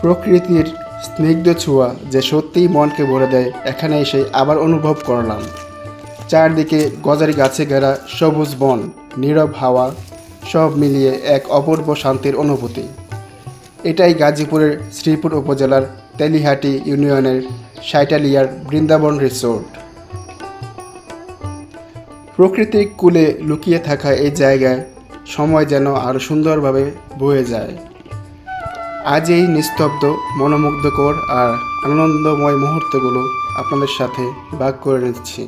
প্রকৃতির স্নিগ্ধ ছোঁয়া যে সত্যিই মনকে ভরে দেয়, এখানে এসে আবার অনুভব করলাম। চারদিকে গজারি গাছে ঘেরা সবুজ বন, নীরব হাওয়া, সব মিলিয়ে এক অপূর্ব শান্তির অনুভূতি। এটাই গাজীপুরের শ্রীপুর উপজেলার তেলিহাটি ইউনিয়নের সাইটালিয়ার বৃন্দাবন রিসোর্ট। প্রকৃতির কূলে লুকিয়ে থাকা এই জায়গায় সময় যেন আরও সুন্দরভাবে বয়ে যায়। আজ এই নিস্তব্ধ, মনোমুগ্ধকর আর আনন্দময় মুহূর্তগুলো আপনাদের সাথে ভাগ করে নিচ্ছি।